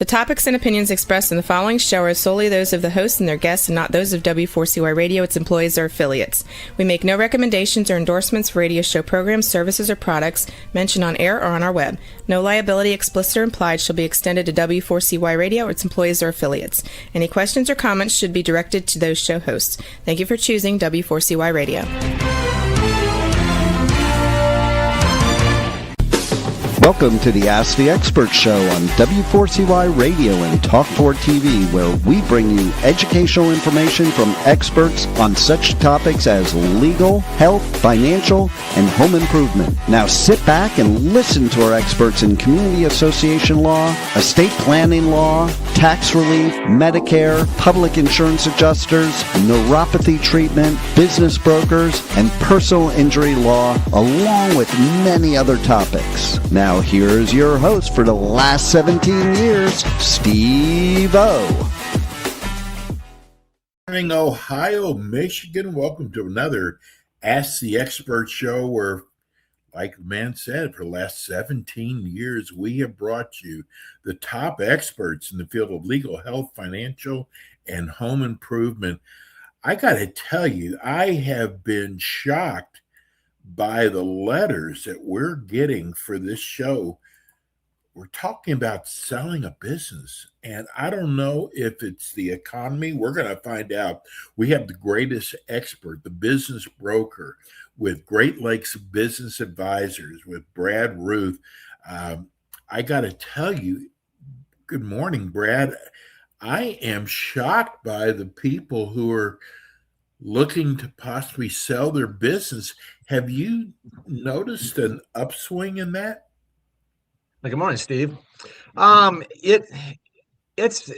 topics and opinions expressed in the following show are solely those of the host and their guests and not those of W4CY Radio, its employees, or affiliates. We make no recommendations or endorsements for radio show programs, services, or products mentioned on air or on our web. No liability, explicit or implied, shall be extended to W4CY Radio or its employees or affiliates. Any questions or comments should be directed to those show hosts. Thank you for choosing W4CY Radio. Welcome to the Ask the Expert Show on W4CY Radio and Talk4 TV, where we bring you educational information from experts on such topics as legal, health, financial, and home improvement. Now sit back and listen to our experts in community association law, estate planning law, tax relief, Medicare, public insurance adjusters, neuropathy treatment, business brokers, and personal injury law, along with many other topics. Now here's your host for the last 17 years, Steve O. Morning, Ohio, Michigan. Welcome to another Ask the Expert show where, like the man said, for the last 17 years, we have brought you the top experts in the field of legal, health, financial, and home improvement. I got to tell you, I have been shocked by the letters that we're getting for this show. We're talking about selling a business, and I don't know if it's the economy. We're going to find out. We have the greatest expert, the business broker with Great Lakes Business Advisors, with Brad Ruth. I got to tell you, good morning, Brad. I am shocked by the people who are looking to possibly sell their business. Have you noticed an upswing in that? Good morning, Steve. It's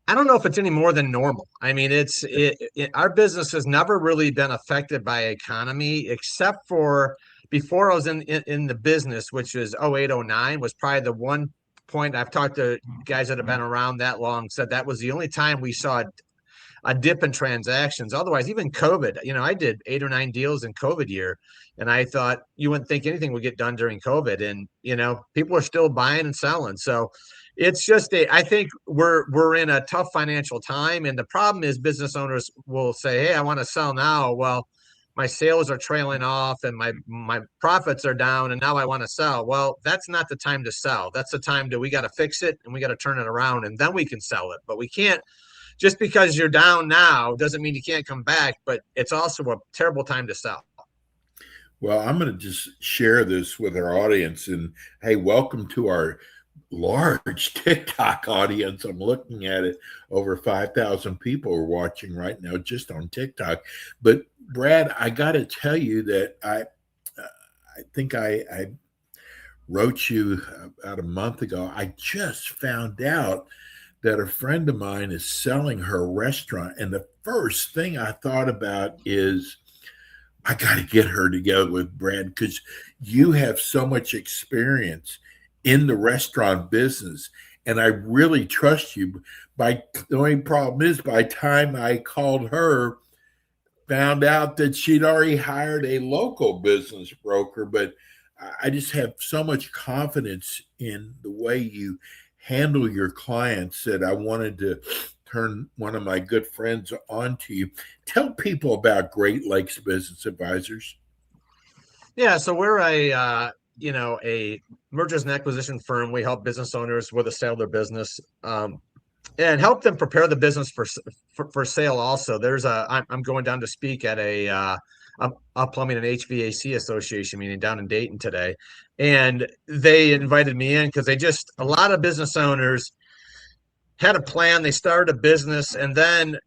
I don't know if it's any more than normal. I mean, our business has never really been affected by economy, except for before I was in the business, which was 08, 09, was probably the one point. I've talked to guys that have been around that long, said that was the only time we saw a dip in transactions. Otherwise, even COVID, I did 8 or 9 deals in COVID year, and I thought you wouldn't think anything would get done during COVID. And, people are still buying and selling. So it's just I think we're in a tough financial time. And the problem is business owners will say, hey, I want to sell now. Well, my sales are trailing off and my profits are down, and now I want to sell. Well, that's not the time to sell. That's the time we got to fix it and we got to turn it around, and then we can sell it. But we can't. Just because you're down now doesn't mean you can't come back, but it's also a terrible time to sell. Well, I'm going to just share this with our audience. And hey, welcome to our large TikTok audience. I'm looking at it. Over 5,000 people are watching right now just on TikTok. But Brad, I got to tell you that I think I wrote you about a month ago. I just found out that a friend of mine is selling her restaurant. And the first thing I thought about is, I got to get her together with Brad, because you have so much experience in the restaurant business. And I really trust you. The only problem is, by the time I called her, found out that she'd already hired a local business broker. But I just have so much confidence in the way you handle your clients that I wanted to turn one of my good friends on to you. Tell people about Great Lakes Business Advisors. Yeah, so we're a mergers and acquisition firm. We help business owners with the sale of their business, and help them prepare the business for sale. Also, I'm going down to speak at a plumbing and HVAC association meeting down in Dayton today. And they invited me in because a lot of business owners had a plan. They started a business, and then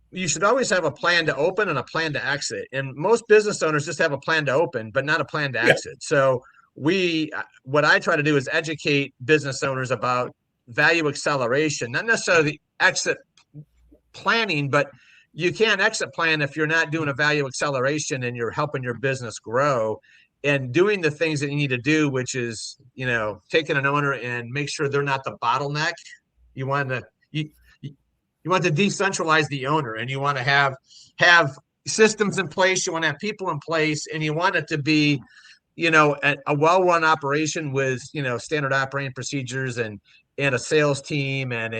you should always have a plan to open and a plan to exit. And most business owners just have a plan to open, but not a plan to exit. So what I try to do is educate business owners about value acceleration, not necessarily the exit planning, but you can't exit plan if you're not doing a value acceleration and you're helping your business grow and doing the things that you need to do, which is, taking an owner and make sure they're not the bottleneck. You want to decentralize the owner, and you want to have systems in place. You want to have people in place, and you want it to be, a well-run operation with, standard operating procedures and and a sales team and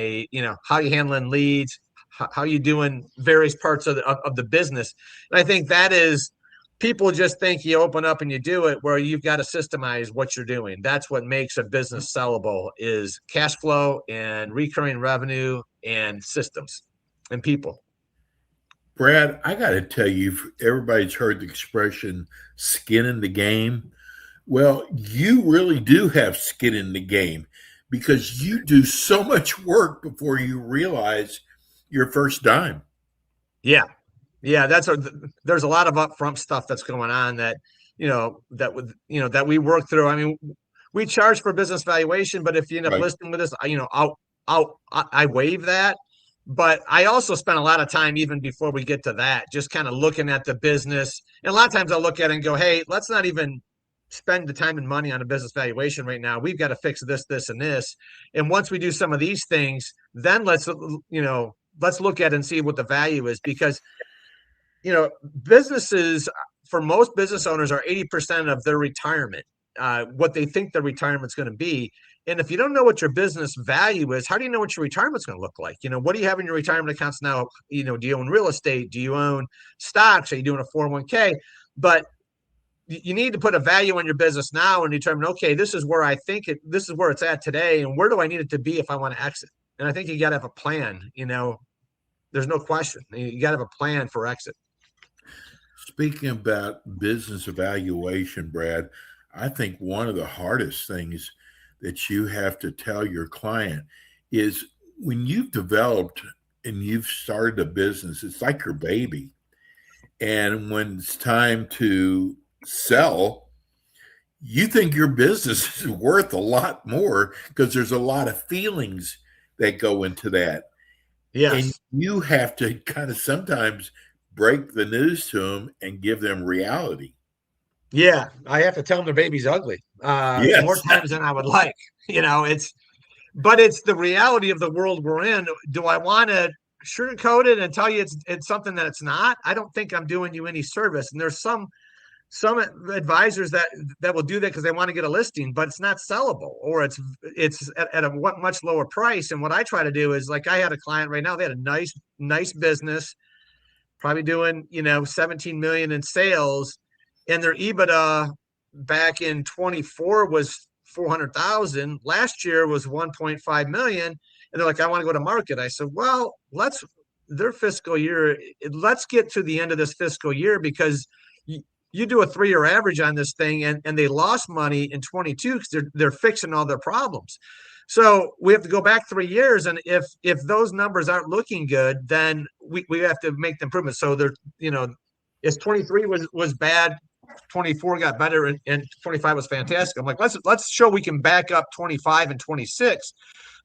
how you handling leads, how you doing various parts of the business. And I think that is, people just think you open up and you do it, where you've got to systemize what you're doing. That's what makes a business sellable, is cash flow and recurring revenue and systems and people. Brad, I got to tell you, everybody's heard the expression skin in the game. Well, you really do have skin in the game, because you do so much work before you realize your first dime. Yeah. There's a lot of upfront stuff that's going on that we work through. I mean, we charge for business valuation, but if you end up listing with us, I waive that. But I also spend a lot of time even before we get to that, just kind of looking at the business. And a lot of times I'll look at it and go, hey, let's not even spend the time and money on a business valuation right now. We've got to fix this, this, and this. And once we do some of these things, then let's look at it and see what the value is, because businesses, for most business owners, are 80% of their retirement, what they think their retirement's going to be. And if you don't know what your business value is, how do you know what your retirement's going to look like? What do you have in your retirement accounts now? Do you own real estate? Do you own stocks? Are you doing a 401k? But you need to put a value on your business now and determine, okay, this is where this is where it's at today, and where do I need it to be if I want to exit? And I think you got to have a plan. There's no question. You got to have a plan for exit. Speaking about business evaluation, Brad, I think one of the hardest things that you have to tell your client is, when you've developed and you've started a business, it's like your baby. And when it's time to sell, you think your business is worth a lot more, because there's a lot of feelings that go into that. Yes. And you have to kind of sometimes break the news to them and give them reality. Yeah, I have to tell them their baby's ugly. Yes. More times than I would like. But it's the reality of the world we're in. Do I want to sugarcoat it and tell you it's something that it's not? I don't think I'm doing you any service. And there's some advisors that will do that because they want to get a listing, but it's not sellable, or it's at a much lower price. And what I try to do is, like, I had a client right now, they had a nice business, probably doing 17 million in sales, and their EBITDA back in 24 was 400,000. Last year was 1.5 million. And they're like, I want to go to market. I said, well, their fiscal year, let's get to the end of this fiscal year, because you do a 3-year average on this thing, and they lost money in 22 because they're fixing all their problems. So we have to go back 3 years, and if those numbers aren't looking good, then we have to make the improvements. So as 23 was bad, 24 got better, and 25 was fantastic. I'm like, let's show we can back up 25 and 26.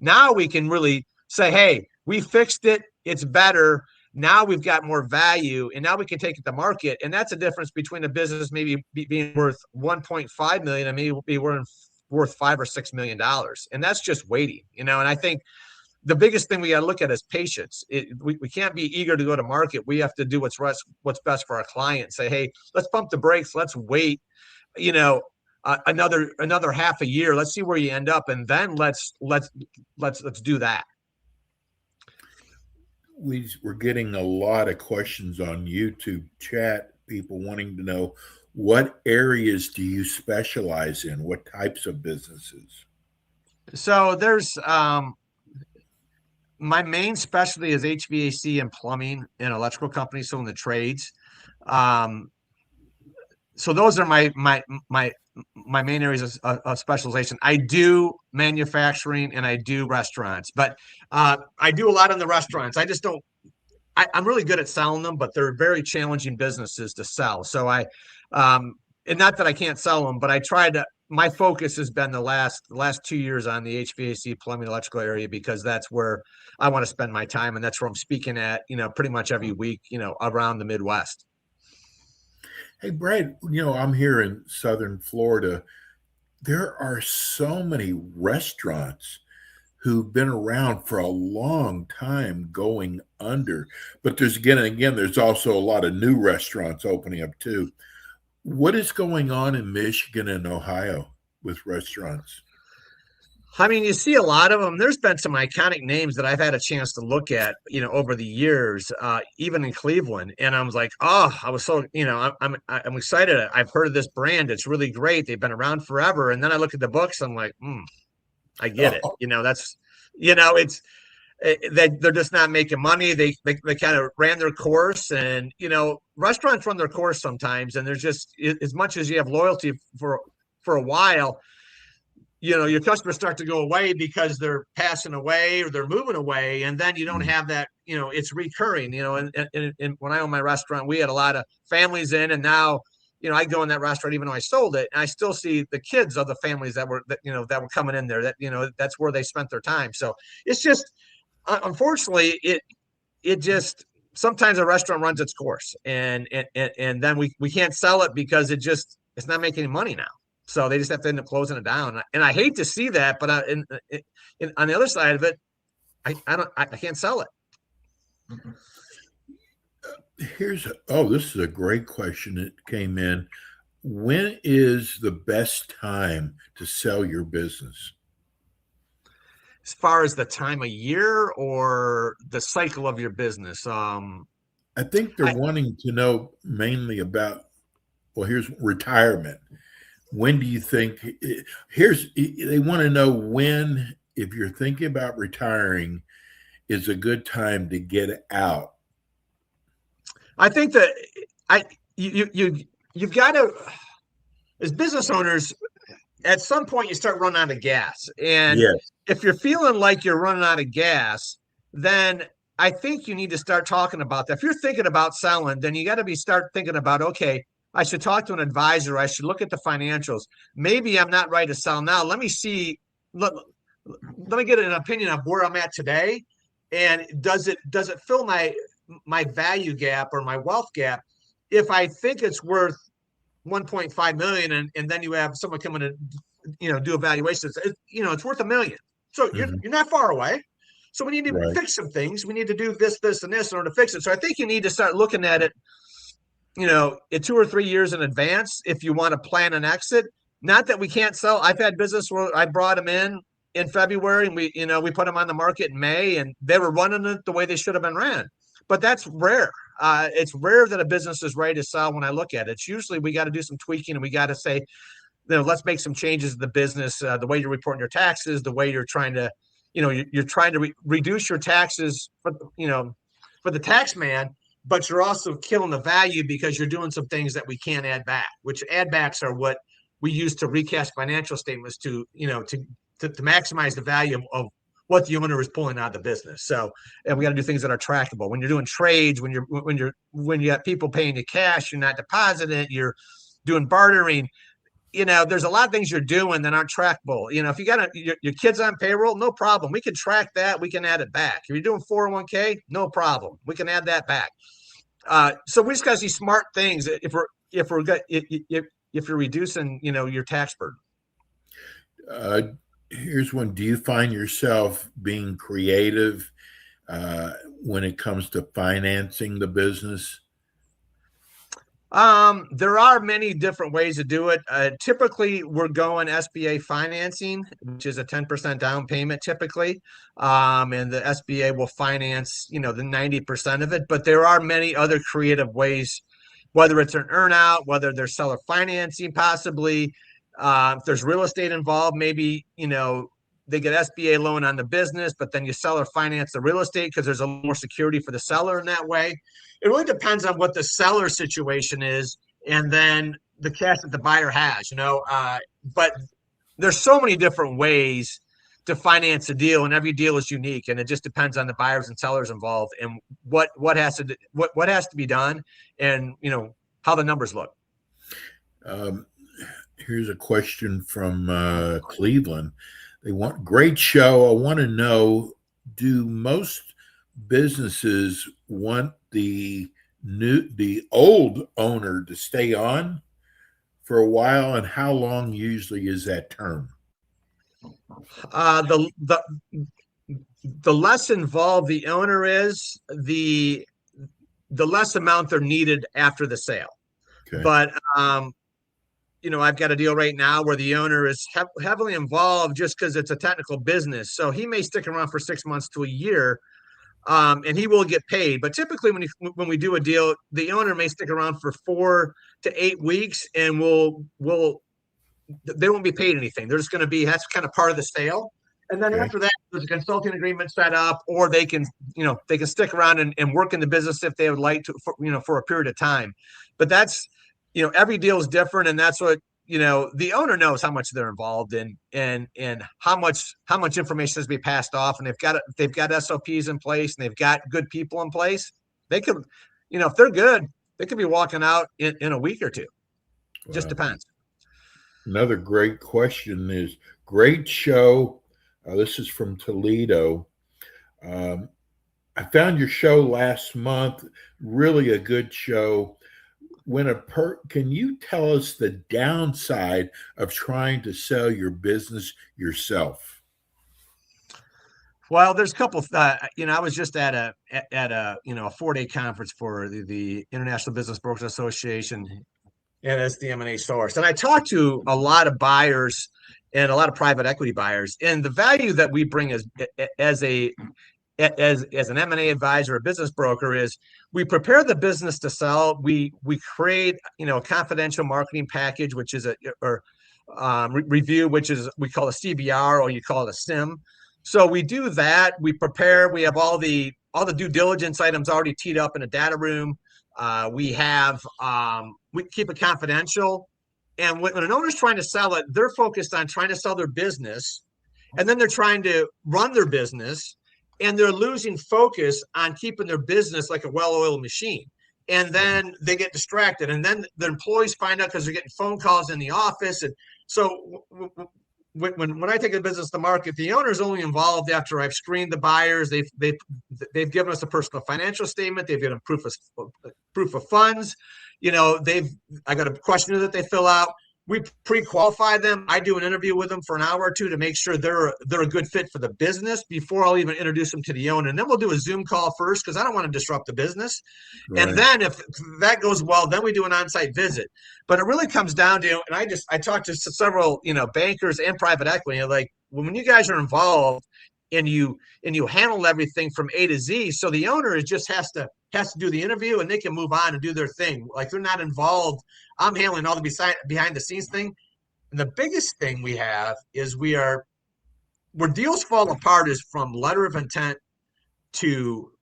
Now we can really say, hey, we fixed it. It's better. Now we've got more value, and now we can take it to market. And that's a difference between a business maybe being worth 1.5 million and maybe be worth $5 or $6 million. And that's just waiting, And I think the biggest thing we got to look at is patience. We can't be eager to go to market. We have to do what's best for our client. Say, hey, let's pump the brakes. Let's wait, another half a year. Let's see where you end up, and then let's do that. We're getting a lot of questions on YouTube chat, people wanting to know, what areas do you specialize in? What types of businesses? So there's my main specialty is HVAC and plumbing and electrical companies, so in the trades. So those are my main areas of specialization. I do manufacturing and I do restaurants, but I do a lot in the restaurants. I just don't. I'm really good at selling them, but they're very challenging businesses to sell. So and not that I can't sell them, but I try to. My focus has been the last 2 years on the HVAC, plumbing, electrical area, because that's where I want to spend my time, and that's where I'm speaking at, pretty much every week, around the Midwest. Hey, Brad, I'm here in Southern Florida. There are so many restaurants who've been around for a long time going under, but there's there's also a lot of new restaurants opening up too. What is going on in Michigan and Ohio with restaurants? I mean, you see a lot of them. There's been some iconic names that I've had a chance to look at, over the years, even in Cleveland. And I was like, oh, I was so, I'm excited. I've heard of this brand. It's really great. They've been around forever. And then I look at the books. I'm like, I get it. That's, it's they're just not making money. They kind of ran their course, and restaurants run their course sometimes. And there's just, as much as you have loyalty for a while, your customers start to go away because they're passing away or they're moving away. And then you don't have that, it's recurring, and when I owned my restaurant, we had a lot of families in, and now, I go in that restaurant, even though I sold it, and I still see the kids of the families that were coming in there, that, that's where they spent their time. So it's just, unfortunately, it just, sometimes a restaurant runs its course, and then we can't sell it because it's not making any money now. So they just have to end up closing it down. And I hate to see that, but on the other side of it, I can't sell it. This is a great question that came in. When is the best time to sell your business? As far as the time of year or the cycle of your business? I think they're wanting to know mainly about, here's retirement. When do you think they want to know when, if you're thinking about retiring, is a good time to get out? I think that you've got to, as business owners, at some point you start running out of gas. And if you're feeling like you're running out of gas, then I think you need to start talking about that. If you're thinking about selling, then you got to start thinking about, okay, I should talk to an advisor. I should look at the financials. Maybe I'm not ready to sell now. Let me see. Let me get an opinion of where I'm at today. And does it fill my value gap or my wealth gap? If I think it's worth 1.5 million, and then you have someone come in and do evaluations, it's worth $1 million. So you're not far away. So we need to fix some things. We need to do this, and this in order to fix it. So I think you need to start looking at it, in 2 or 3 years in advance, if you want to plan an exit. Not that we can't sell. I've had business where I brought them in February, and we put them on the market in May, and they were running it the way they should have been ran. But that's rare. It's rare that a business is ready to sell when I look at it. It's usually we got to do some tweaking, and we got to say, let's make some changes to the business, the way you're reporting your taxes, the way you're trying to, you're trying to reduce your taxes for the tax man. But you're also killing the value because you're doing some things that we can't add back, which add backs are what we use to recast financial statements to maximize the value of what the owner is pulling out of the business. So, and we got to do things that are trackable. When you're doing trades, when you have people paying you cash, you're not depositing it, you're doing bartering. There's a lot of things you're doing that aren't trackable. If you got your kids on payroll, no problem. We can track that. We can add it back. If you're doing 401k, no problem. We can add that back. So we just got to see smart things if you're reducing, your tax burden. Here's one. Do you find yourself being creative when it comes to financing the business? There are many different ways to do it. Typically, we're going SBA financing, which is a 10% down payment typically. And the SBA will finance, the 90% of it. But there are many other creative ways, whether it's an earnout, whether there's seller financing, possibly. If there's real estate involved, maybe, they get SBA loan on the business, but then you seller finance the real estate because there's a little more security for the seller in that way. It really depends on what the seller situation is, and then the cash that the buyer has, but there's so many different ways to finance a deal, and every deal is unique, and it just depends on the buyers and sellers involved and what has to be done, and how the numbers look. Here's a question from Cleveland. They want great show. I want to know, do most businesses want the old owner to stay on for a while, and how long usually is that term? The less involved the owner is, the less amount they're needed after the sale. Okay. But I've got a deal right now where the owner is heavily involved just because it's a technical business. So he may stick around for 6 months to a year, and he will get paid. But typically when we do a deal, the owner may stick around for 4 to 8 weeks, and they won't be paid anything. They're just going to be, that's kind of part of the sale. And then after that, there's a consulting agreement set up, or they can stick around and work in the business if they would like to, for a period of time. But that's, every deal is different. And that's what, the owner knows how much they're involved in, and how much information has to be passed off. And they've got SOPs in place, and they've got good people in place. They could, if they're good, they could be walking out in a week or two. Wow. Just depends. Another great question is, great show. This is from Toledo. I found your show last month. Really a good show. Can you tell us the downside of trying to sell your business yourself? Well, there's a couple. I was just at a 4-day conference for the International Business Brokers Association, and as the M&A source, and I talked to a lot of buyers and a lot of private equity buyers, and the value that we bring as an M&A advisor, a business broker, is we prepare the business to sell. We create a confidential marketing package, which is review, which is, we call a CBR, or you call it a SIM. So we do that. We prepare. We have all the due diligence items already teed up in a data room. We keep it confidential. And when an owner's trying to sell it, they're focused on trying to sell their business, and then they're trying to run their business, and they're losing focus on keeping their business like a well-oiled machine. And then they get distracted, and then the employees find out because they're getting phone calls in the office. And so when I take a business to market, the owner is only involved after I've screened the buyers. They've given us a personal financial statement. They've given proof of funds. I got a questionnaire that they fill out. We pre-qualify them. I do an interview with them for an hour or two to make sure they're a good fit for the business before I'll even introduce them to the owner. And then we'll do a Zoom call first, because I don't want to disrupt the business. Right. And then if that goes well, then we do an on-site visit. But it really comes down to, and I talked to several, bankers and private equity, like, when you guys are involved and you handle everything from A to Z, so the owner just has to do the interview, and they can move on and do their thing. Like, they're not involved. I'm handling all the behind the scenes thing. And the biggest thing we have is where deals fall apart is from letter of intent to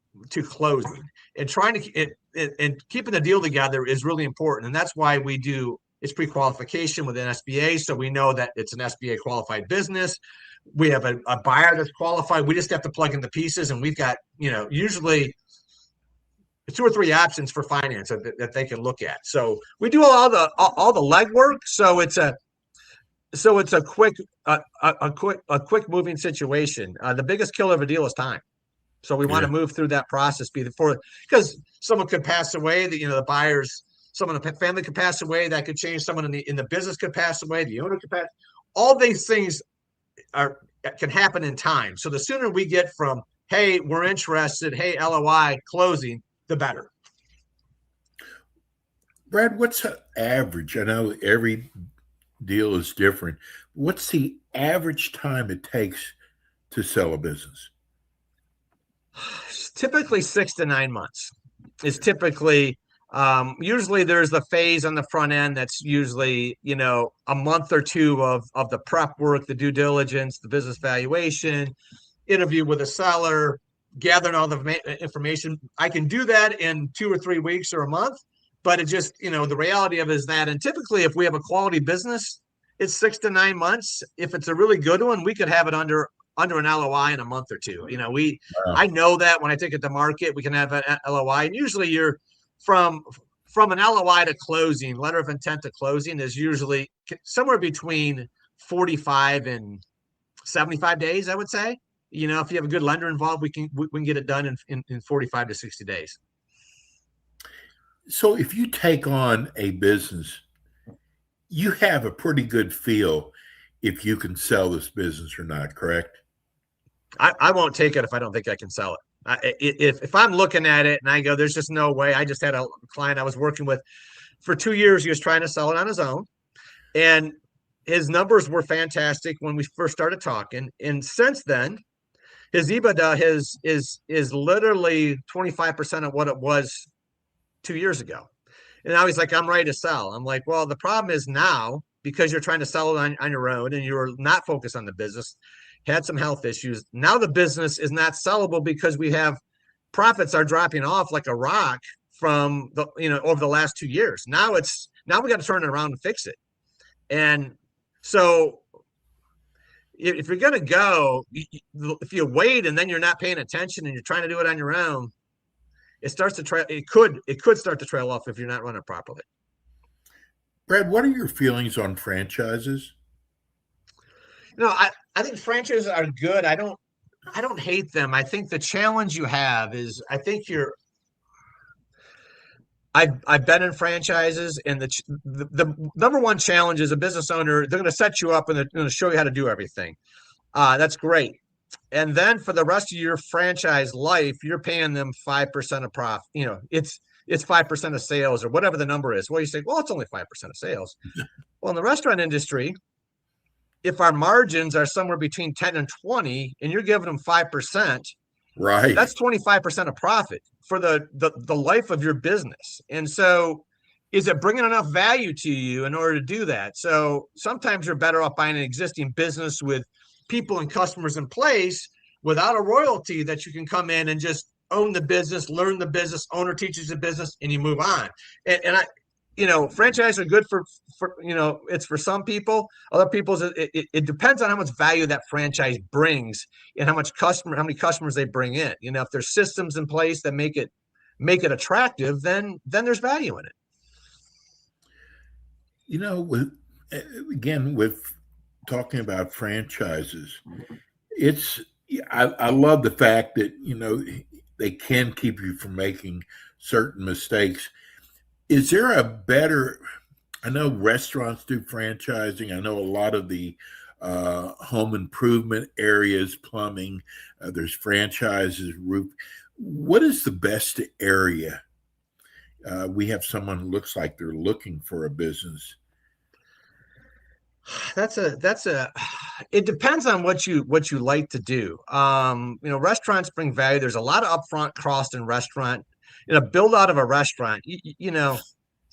closing, and trying to and keeping the deal together is really important. And that's why it's pre-qualification with an SBA. So we know that it's an SBA qualified business. We have a buyer that's qualified. We just have to plug in the pieces, and we've got, usually 2 or 3 options for finance that they can look at. So we do all the legwork. So it's a quick moving situation. The biggest killer of a deal is time. So we want to move through that process because someone could pass away. The buyers, someone in the family could pass away. That could change. Someone in the business could pass away. The owner could pass. All these things can happen in time. So the sooner we get from, hey, we're interested, hey, LOI, closing, the better. Brad, what's the average? I know every deal is different. What's the average time it takes to sell a business? Typically 6 to 9 months is typically, usually there's the phase on the front end that's usually, a month or two of the prep work, the due diligence, the business valuation, interview with a seller, gathering all the information. I can do that in 2 or 3 weeks or a month, but it just, the reality of it is that, and typically if we have a quality business, it's 6 to 9 months. If it's a really good one, we could have it under an LOI in a month or two. I know that when I take it to market, we can have an LOI, and usually you're from an LOI to closing, letter of intent to closing, is usually somewhere between 45 and 75 days, I would say. If you have a good lender involved, we can get it done in 45 to 60 days. So if you take on a business, you have a pretty good feel if you can sell this business or not, correct? I won't take it if I don't think I can sell it. If I'm looking at it and I go, there's just no way. I just had a client I was working with for 2 years. He was trying to sell it on his own. And his numbers were fantastic when we first started talking. And since then, his EBITDA is literally 25% of what it was 2 years ago. And now he's like, I'm ready to sell. I'm like, well, the problem is now, because you're trying to sell it on your own and you're not focused on the business, had some health issues. Now the business is not sellable because we have profits are dropping off like a rock from the, over the last 2 years. Now we got to turn it around and fix it. And so if you're going to go, if you wait and then you're not paying attention and you're trying to do it on your own, it starts to trail. It could start to trail off if you're not running properly. Brad, what are your feelings on franchises? I think franchises are good. I don't hate them. I think the challenge you have is I've been in franchises, and the number one challenge is a business owner. They're going to set you up and they're going to show you how to do everything. That's great. And then for the rest of your franchise life, you're paying them 5% of profit. It's 5% of sales or whatever the number is. Well, you say, well, it's only 5% of sales. Well, in the restaurant industry, if our margins are somewhere between 10 and 20, and you're giving them 5%, right, that's 25% of profit for the life of your business. And so is it bringing enough value to you in order to do that? So sometimes you're better off buying an existing business with people and customers in place without a royalty that you can come in and just own the business, learn the business, owner teaches the business, and you move on. And franchise are good for it's for some people. Other people, it depends on how much value that franchise brings and how many customers they bring in. If there's systems in place that make it attractive, then there's value in it. With talking about franchises, I love the fact that they can keep you from making certain mistakes. Is there I know restaurants do franchising. I know a lot of the home improvement areas, plumbing, there's franchises, roof. What is the best area? We have someone who looks like they're looking for a business. It depends on what you like to do. Restaurants bring value. There's a lot of upfront cost in restaurant. Build out of a restaurant,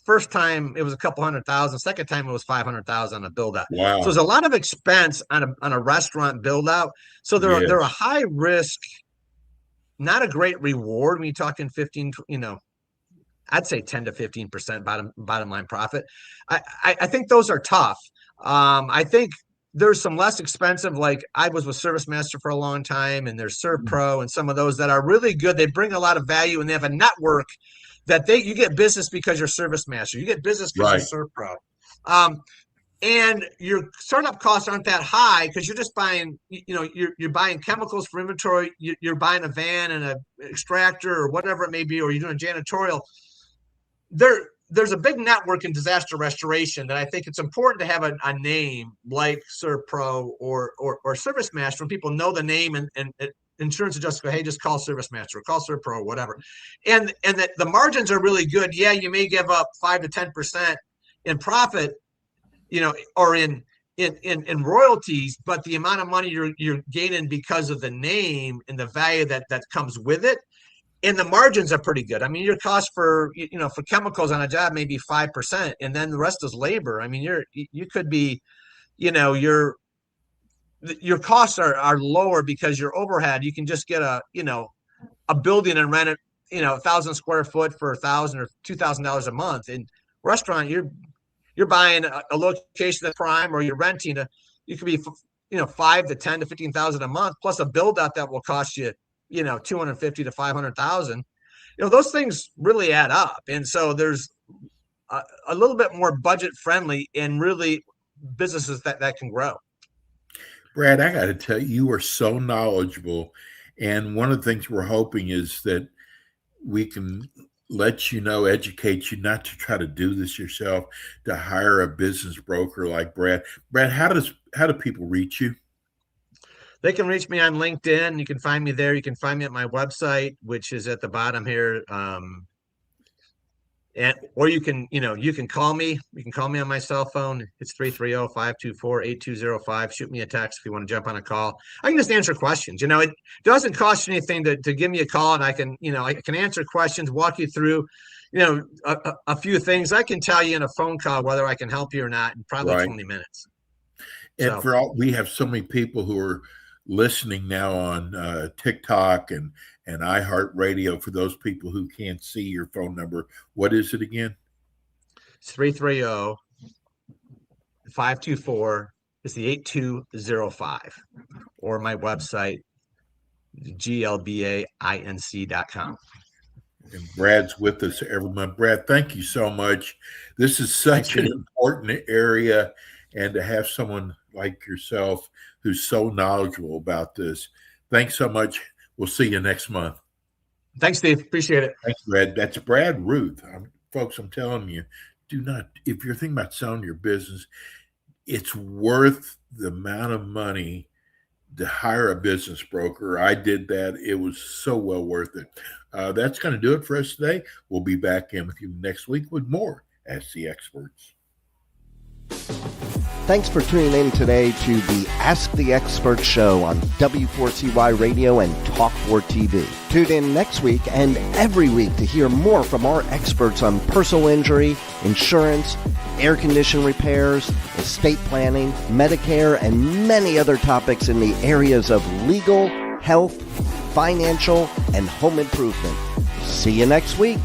first time it was a couple $100,000. Second time it was $500,000 on a build out. Wow. So there's a lot of expense on a restaurant build out. So they're a high risk, not a great reward when you're talking 15, I'd say 10 to 15% bottom line profit. I think those are tough. I think there's some less expensive, like I was with ServiceMaster for a long time, and there's ServPro and some of those that are really good. They bring a lot of value, and they have a network that you get business because you're ServiceMaster. You get business because you're ServPro. And your startup costs aren't that high because you're just buying, you're buying chemicals for inventory. You're buying a van and an extractor or whatever it may be, or you're doing janitorial. There's a big network in disaster restoration that I think it's important to have a name like ServPro or ServiceMaster when people know the name and insurance adjusters go, hey, just call ServiceMaster or call ServPro or whatever. And that the margins are really good. Yeah, you may give up 5 to 10% in profit, or in royalties, but the amount of money you're gaining because of the name and the value that comes with it. And the margins are pretty good. I mean, your cost for chemicals on a job may be 5%, and then the rest is labor. I mean, you could be, your costs are lower because your overhead, you can just get a building and rent it, 1,000 square foot for $1,000 or $2,000 a month. In restaurant, you're buying a location that's prime, or you're renting you could be, 5 to 10 to 15,000 a month, plus a build out that will cost you, 250 to 500,000. Those things really add up. And so there's a little bit more budget friendly and really businesses that can grow. Brad, I got to tell you, you are so knowledgeable. And one of the things we're hoping is that we can let educate you not to try to do this yourself, to hire a business broker like Brad. Brad, how do people reach you? They can reach me on LinkedIn. You can find me there. You can find me at my website, which is at the bottom here. or you can call me. You can call me on my cell phone. It's 330-524-8205. Shoot me a text if you want to jump on a call. I can just answer questions. It doesn't cost you anything to give me a call, and I can answer questions, walk you through, a few things. I can tell you in a phone call whether I can help you or not in probably 20 minutes. And we have so many people who are listening now on TikTok and iHeartRadio. For those people who can't see your phone number, what is it again? It's 330-524. It's the 8205, or my website, glbainc.com. And Brad's with us every month. Brad, thank you so much. This is such an important area, and to have someone like yourself who's so knowledgeable about this. Thanks so much. We'll see you next month. Thanks, Steve. Appreciate it. Thanks, Brad. That's Brad Ruth. Folks, I'm telling you, if you're thinking about selling your business, it's worth the amount of money to hire a business broker. I did that. It was so well worth it. That's going to do it for us today. We'll be back in with you next week with more Ask the Experts. Thanks for tuning in today to the Ask the Experts show on W4CY Radio and Talk4 TV. Tune in next week and every week to hear more from our experts on personal injury, insurance, air condition repairs, estate planning, Medicare, and many other topics in the areas of legal, health, financial, and home improvement. See you next week.